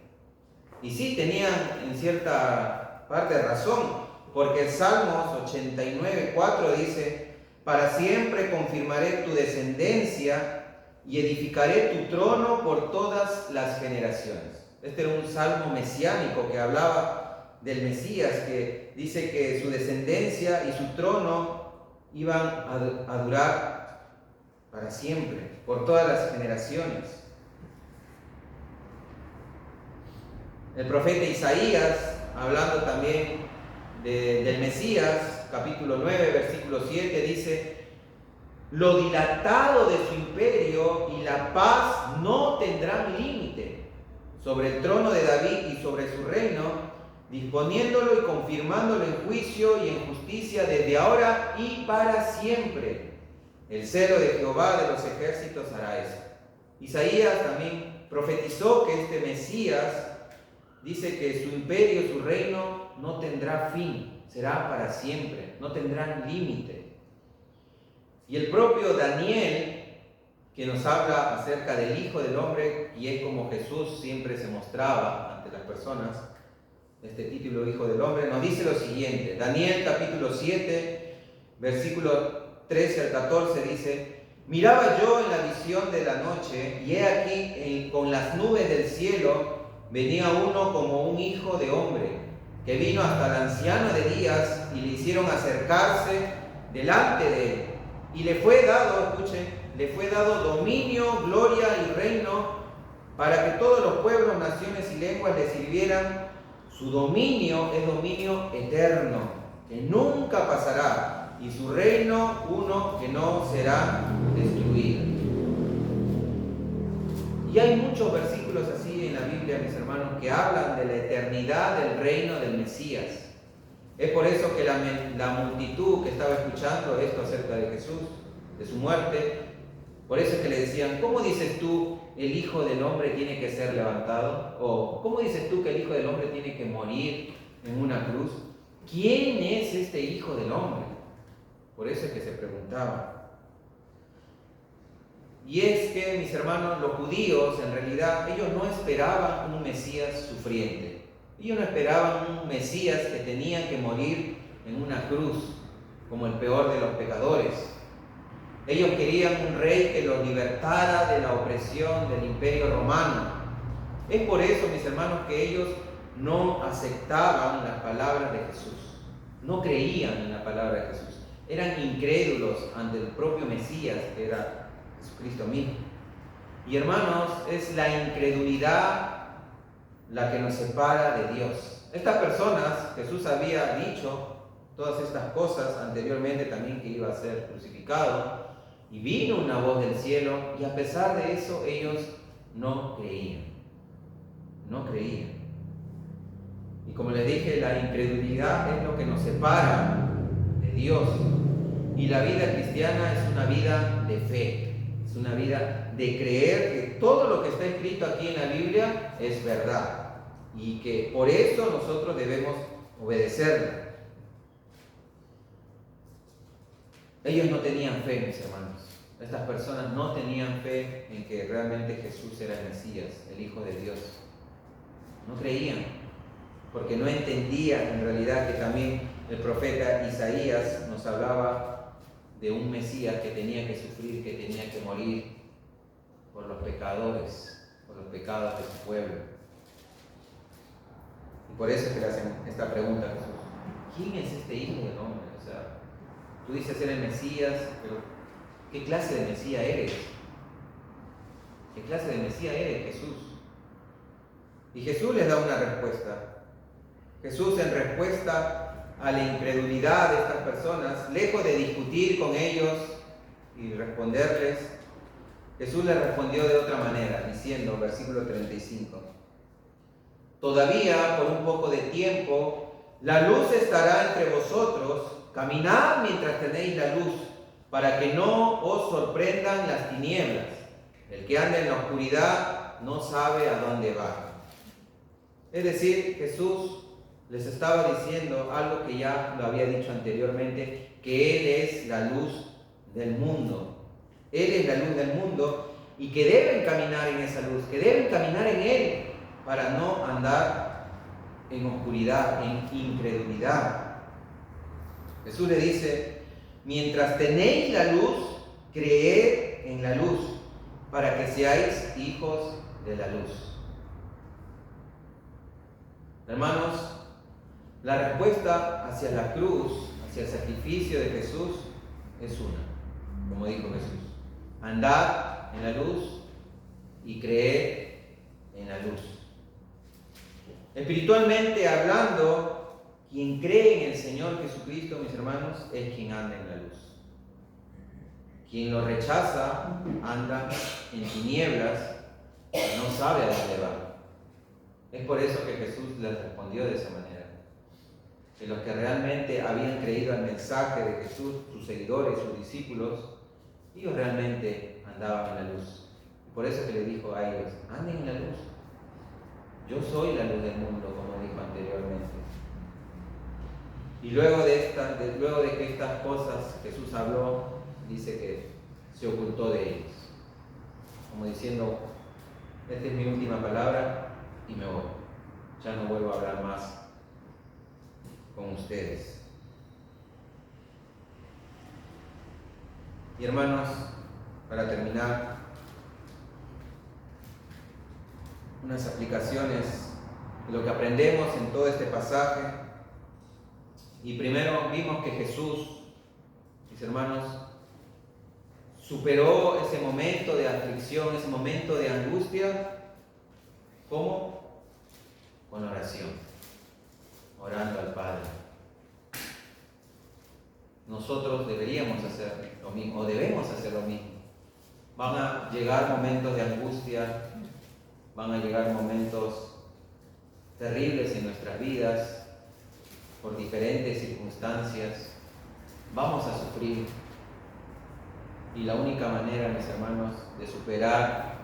Y sí, tenían en cierta parte de razón, porque el Salmos 89:4 dice: para siempre confirmaré tu descendencia y edificaré tu trono por todas las generaciones. Este era un salmo mesiánico que hablaba del Mesías, que dice que su descendencia y su trono iban a durar para siempre, por todas las generaciones. El profeta Isaías, hablando también del Mesías, capítulo 9, versículo 7, dice: lo dilatado de su imperio y la paz no tendrán límite sobre el trono de David y sobre su reino, disponiéndolo y confirmándolo en juicio y en justicia desde ahora y para siempre. El celo de Jehová de los ejércitos hará eso. Isaías también profetizó que este Mesías, dice que su imperio, su reino, no tendrá fin, será para siempre, no tendrán límite. Y el propio Daniel, que nos habla acerca del Hijo del Hombre, y es como Jesús siempre se mostraba ante las personas, este título Hijo del Hombre, nos dice lo siguiente. Daniel capítulo 7, versículo 13 al 14 dice: miraba yo en la visión de la noche, y he aquí con las nubes del cielo venía uno como un hijo de hombre, que vino hasta el anciano de días y le hicieron acercarse delante de él. Y le fue dado, escuchen, le fue dado dominio, gloria y reino para que todos los pueblos, naciones y lenguas le sirvieran. Su dominio es dominio eterno, que nunca pasará, y su reino uno que no será destruido. Y hay muchos versículos así en la Biblia, mis hermanos, que hablan de la eternidad del reino del Mesías. Es por eso que la multitud que estaba escuchando esto acerca de Jesús, de su muerte, por eso es que le decían: ¿cómo dices tú el Hijo del Hombre tiene que ser levantado? O ¿cómo dices tú que el Hijo del Hombre tiene que morir en una cruz? ¿Quién es este Hijo del Hombre? Por eso es que se preguntaban. Y es que, mis hermanos, los judíos, en realidad, ellos no esperaban un Mesías sufriente. Ellos no esperaban un Mesías que tenía que morir en una cruz, como el peor de los pecadores. Ellos querían un rey que los libertara de la opresión del Imperio Romano. Es por eso, mis hermanos, que ellos no aceptaban las palabras de Jesús. No creían en la palabra de Jesús. Eran incrédulos ante el propio Mesías, que era Jesucristo mismo. Y hermanos, es la incredulidad la que nos separa de Dios. Estas personas, Jesús había dicho todas estas cosas anteriormente también, que iba a ser crucificado, y vino una voz del cielo, y a pesar de eso ellos no creían. No creían. Y como les dije, la incredulidad es lo que nos separa de Dios. Y la vida cristiana es una vida de fe, es una vida de creer que todo lo que está escrito aquí en la Biblia es verdad y que por eso nosotros debemos obedecerla. Ellos no tenían fe, mis hermanos. Estas personas no tenían fe en que realmente Jesús era el Mesías, el Hijo de Dios. No creían, porque no entendían en realidad que también el profeta Isaías nos hablaba de un Mesías que tenía que sufrir, que tenía que morir por los pecadores, por los pecados de su pueblo. Y por eso es que le hacen esta pregunta a Jesús: ¿quién es este Hijo del Hombre? O sea, tú dices ser el Mesías, pero ¿qué clase de Mesías eres? ¿Qué clase de Mesías eres, Jesús? Y Jesús les da una respuesta. Jesús, en respuesta a la incredulidad de estas personas, lejos de discutir con ellos y responderles, Jesús les respondió de otra manera, diciendo, versículo 35, todavía por un poco de tiempo la luz estará entre vosotros, caminad mientras tenéis la luz, para que no os sorprendan las tinieblas. El que anda en la oscuridad no sabe a dónde va. Es decir, Jesús les estaba diciendo algo que ya lo había dicho anteriormente, que Él es la luz del mundo. Él es la luz del mundo y que deben caminar en esa luz, que deben caminar en Él para no andar en oscuridad, en incredulidad. Jesús le dice, mientras tenéis la luz, creed en la luz, para que seáis hijos de la luz. Hermanos, la respuesta hacia la cruz, hacia el sacrificio de Jesús, es una, como dijo Jesús: andad en la luz y creed en la luz. Espiritualmente hablando, quien cree en el Señor Jesucristo, mis hermanos, es quien anda en la luz. Quien lo rechaza anda en tinieblas y no sabe a dónde va. Es por eso que Jesús les respondió de esa manera. Que los que realmente habían creído al mensaje de Jesús, sus seguidores, sus discípulos, ellos realmente andaban en la luz. Por eso que le dijo a ellos: anden en la luz. Yo soy la luz del mundo, como dijo anteriormente. Y luego de que estas cosas Jesús habló, dice que se ocultó de ellos, como diciendo: esta es mi última palabra y me voy. Ya no vuelvo a hablar más con ustedes. Y hermanos, para terminar, unas aplicaciones de lo que aprendemos en todo este pasaje. Y primero vimos que Jesús, mis hermanos, superó ese momento de aflicción, ese momento de angustia. ¿Cómo? Con oración, orando al Padre. Nosotros deberíamos hacer lo mismo, o debemos hacer lo mismo. Van a llegar momentos de angustia, van a llegar momentos terribles en nuestras vidas, por diferentes circunstancias. Vamos a sufrir. Y la única manera, mis hermanos, de superar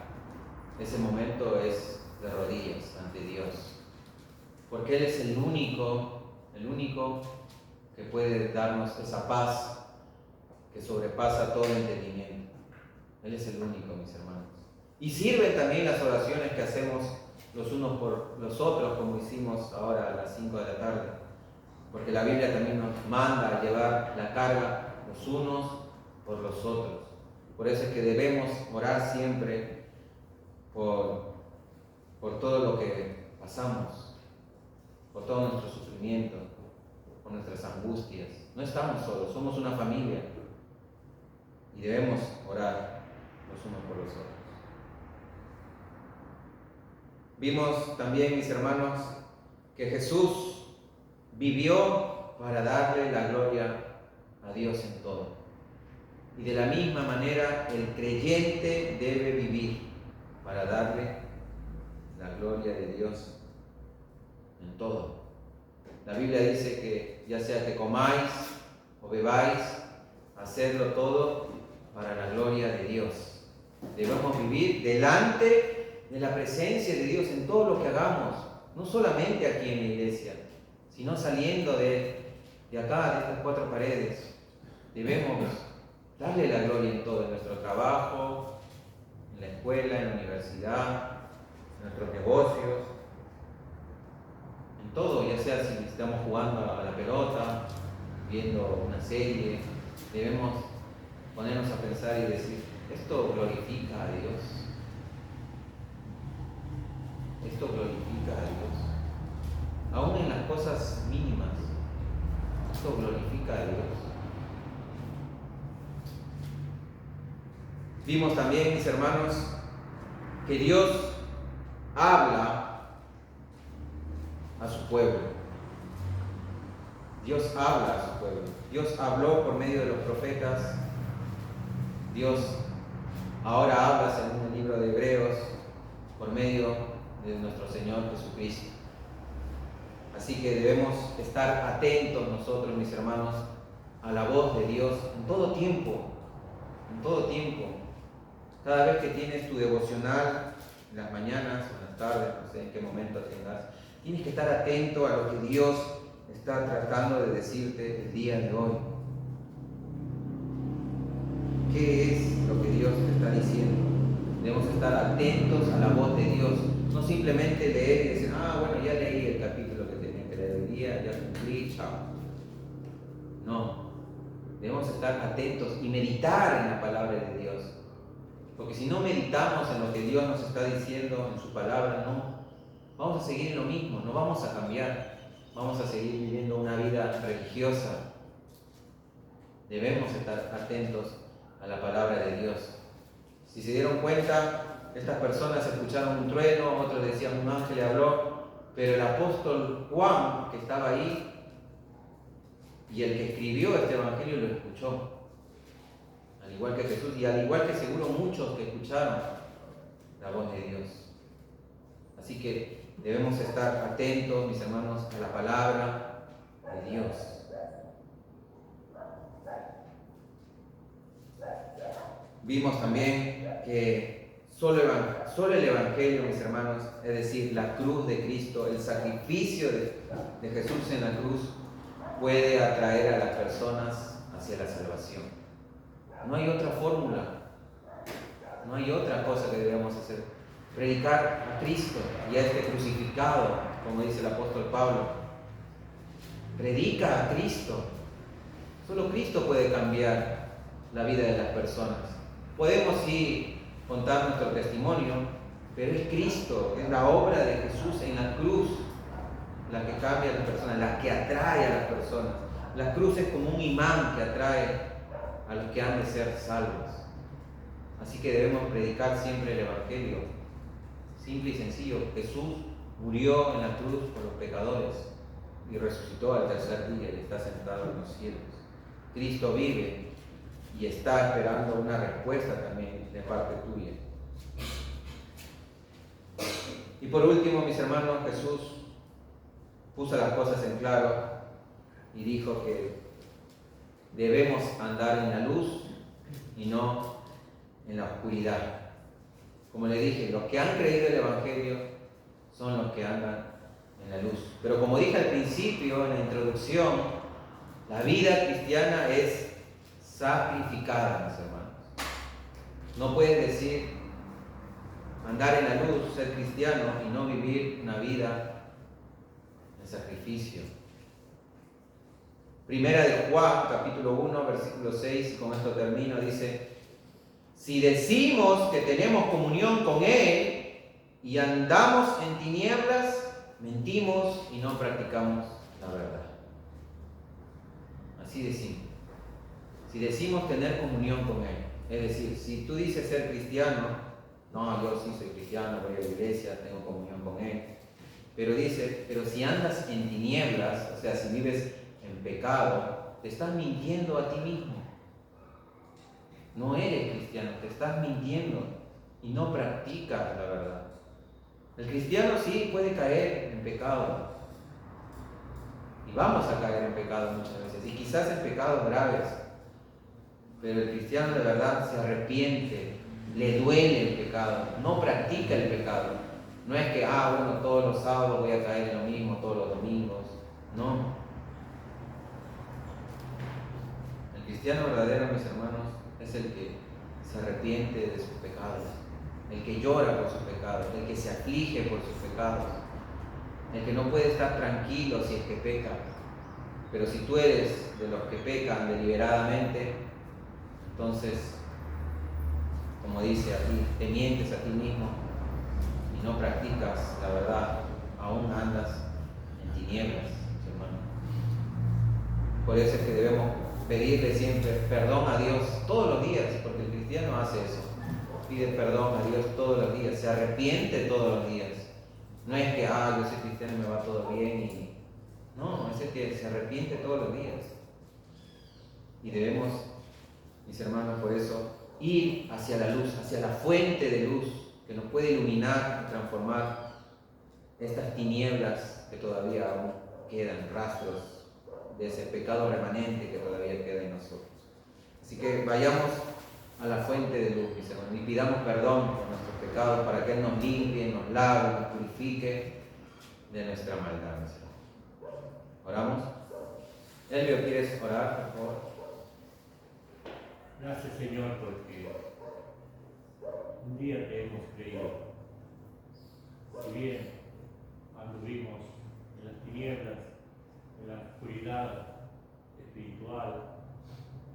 ese momento es de rodillas ante Dios. Porque Él es el único que puede darnos esa paz que sobrepasa todo entendimiento. Él es el único, mis hermanos. Y sirven también las oraciones que hacemos los unos por los otros, como hicimos ahora a las 5 de la tarde. Porque la Biblia también nos manda a llevar la carga los unos por los otros. Por eso es que debemos orar siempre por todo lo que pasamos, por todo nuestro sufrimiento, por nuestras angustias. No estamos solos, somos una familia y debemos orar los unos por los otros. Vimos también, mis hermanos, que Jesús vivió para darle la gloria a Dios en todo. Y de la misma manera el creyente debe vivir para darle la gloria de Dios en todo. La Biblia dice que ya sea que comáis o bebáis, hacedlo todo para la gloria de Dios. Debemos vivir delante de la presencia de Dios en todo lo que hagamos, no solamente aquí en la iglesia, sino saliendo de acá, de estas 4 paredes. Debemos darle la gloria en todo, en nuestro trabajo, en la escuela, en la universidad, en nuestros negocios, en todo, ya sea si estamos jugando a la pelota, viendo una serie, debemos ponernos a pensar y decir, ¿esto glorifica a Dios? Esto glorifica a Dios. Aún en las cosas mínimas, esto glorifica a Dios. Vimos también, mis hermanos, que Dios habla a su pueblo. Dios habla a su pueblo. Dios habló por medio de los profetas. Dios ahora habla, según el libro de Hebreos, por medio de nuestro Señor Jesucristo. Así que debemos estar atentos nosotros, mis hermanos, a la voz de Dios en todo tiempo. En todo tiempo. Cada vez que tienes tu devocional, en las mañanas o en las tardes, no sé en qué momento tengas, tienes que estar atento a lo que Dios está tratando de decirte el día de hoy. ¿Qué es lo que Dios te está diciendo? Debemos estar atentos a la voz de Dios. No simplemente leer y decir, bueno, ya leí el capítulo que tenía que leer hoy día, ya cumplí, chao. No. Debemos estar atentos y meditar en la palabra de Dios. Porque si no meditamos en lo que Dios nos está diciendo en su palabra, no, vamos a seguir en lo mismo, no vamos a cambiar, vamos a seguir viviendo una vida religiosa. Debemos estar atentos a la palabra de Dios. Si se dieron cuenta, estas personas escucharon un trueno, otros decían un ángel le habló, pero el apóstol Juan, que estaba ahí, y el que escribió este evangelio lo escuchó. Al igual que Jesús y al igual que seguro muchos que escucharon la voz de Dios. Así que debemos estar atentos, mis hermanos, a la palabra de Dios. Vimos también que solo el Evangelio, mis hermanos, es decir, la cruz de Cristo, el sacrificio de Jesús en la cruz, puede atraer a las personas hacia la salvación. No hay otra fórmula, no hay otra cosa que debamos hacer. Predicar a Cristo y a este crucificado, como dice el apóstol Pablo. Predica a Cristo. Solo Cristo puede cambiar la vida de las personas. Podemos sí contar nuestro testimonio, pero es Cristo, es la obra de Jesús en la cruz la que cambia a las personas, la que atrae a las personas. La cruz es como un imán que atrae a los que han de ser salvos. Así que debemos predicar siempre el Evangelio, simple y sencillo. Jesús murió en la cruz por los pecadores y resucitó al tercer día y está sentado en los cielos. Cristo vive y está esperando una respuesta también de parte tuya. Y por último, mis hermanos, Jesús puso las cosas en claro y dijo que debemos andar en la luz y no en la oscuridad. Como le dije, los que han creído el Evangelio son los que andan en la luz. Pero como dije al principio, en la introducción, la vida cristiana es sacrificada, mis hermanos. No puedes decir andar en la luz, ser cristiano y no vivir una vida de sacrificio. Primera de Juan, capítulo 1, versículo 6, y con esto termino, dice: si decimos que tenemos comunión con Él y andamos en tinieblas, mentimos y no practicamos la verdad. Así decimos. Si decimos tener comunión con Él, es decir, si tú dices ser cristiano, no, yo sí soy cristiano, voy a la iglesia, tengo comunión con Él, pero dice, pero si andas en tinieblas, o sea, si vives en pecado, te estás mintiendo a ti mismo. No eres cristiano, te estás mintiendo y no practicas la verdad. El cristiano sí puede caer en pecado, y vamos a caer en pecado muchas veces, y quizás en pecados graves, pero el cristiano de verdad se arrepiente, le duele el pecado, no practica el pecado. No es que, bueno, todos los sábados voy a caer en lo mismo, todos los domingos. No. El cristiano verdadero, mis hermanos, es el que se arrepiente de sus pecados, el que llora por sus pecados, el que se aflige por sus pecados, el que no puede estar tranquilo si es que peca. Pero si tú eres de los que pecan deliberadamente, entonces, como dice aquí, te mientes a ti mismo y no practicas la verdad, aún andas en tinieblas, hermano. Por eso es que debemos pedirle siempre perdón a Dios todos los días, porque el cristiano hace eso. Pide perdón a Dios todos los días, se arrepiente todos los días. No es que, yo soy cristiano y me va todo bien. No, es el que se arrepiente todos los días. Y debemos, mis hermanos, por eso, ir hacia la luz, hacia la fuente de luz que nos puede iluminar y transformar estas tinieblas que todavía aún quedan, rastros de ese pecado remanente que todavía queda en nosotros. Así que vayamos a la fuente de luz, mis hermanos, y pidamos perdón por nuestros pecados para que Él nos limpie, nos lave, nos purifique de nuestra maldad. ¿Oramos? Elvio, ¿quieres orar, por favor? Gracias, Señor, porque un día te hemos creído. Si bien anduvimos en las tinieblas, en la oscuridad espiritual,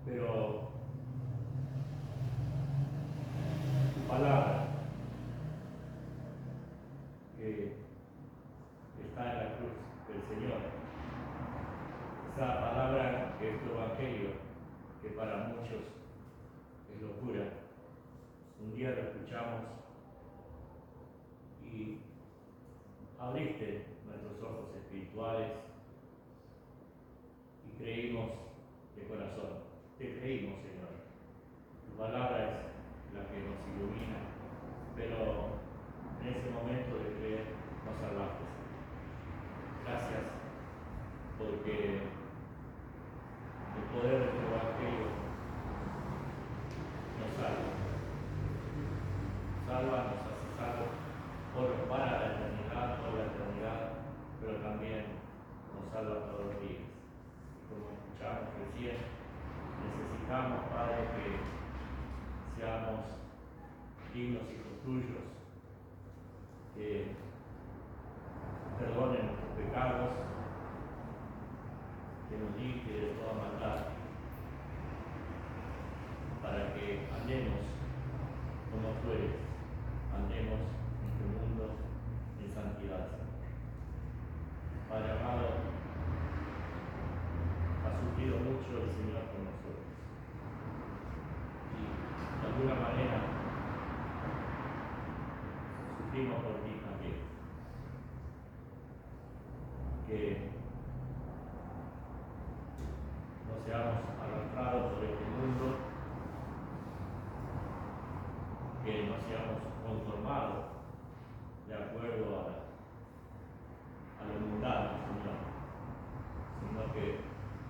pero tu palabra, que está en la cruz del Señor, esa palabra que es tu evangelio, que para muchos es locura, un día lo escuchamos y abriste nuestros ojos espirituales y creímos de corazón. Te creímos, Señor. Tu palabra es la que nos ilumina, pero en ese momento de creer nos salvaste. Gracias porque el poder de tu evangelio nos salva. Nos hace salvos para la eternidad, por la eternidad, pero también nos salva todos los días. Y como escuchamos recién, necesitamos, Padre, que seamos dignos hijos tuyos, que perdonen nuestros pecados, que nos limpie de toda maldad, para que andemos como tú eres, andemos en este mundo en santidad. Padre amado, ha sufrido mucho el Señor con nosotros. Y de alguna manera sufrimos por ti también. Que no seamos arrastrados por este mundo, que no seamos conformados de acuerdo a lo mundano, Señor, sino que,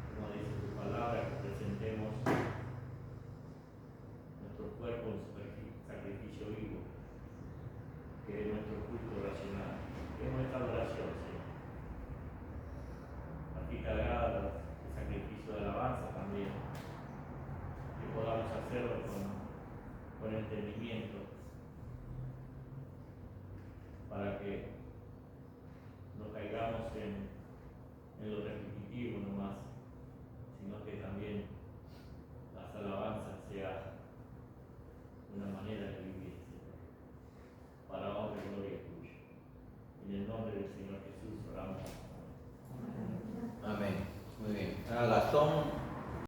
como dice tu palabra, que presentemos nuestro cuerpo en sacrificio vivo, que es nuestro culto racional, que es nuestra adoración, Señor. A ti te agrada el sacrificio de alabanza también, que podamos hacerlo con con entendimiento, para que no caigamos en lo repetitivo nomás, sino que también las alabanzas sea una manera de vivir, Señor, para honra y gloria tuya. En el nombre del Señor Jesús oramos. Amén. Muy bien. Ahora Gastón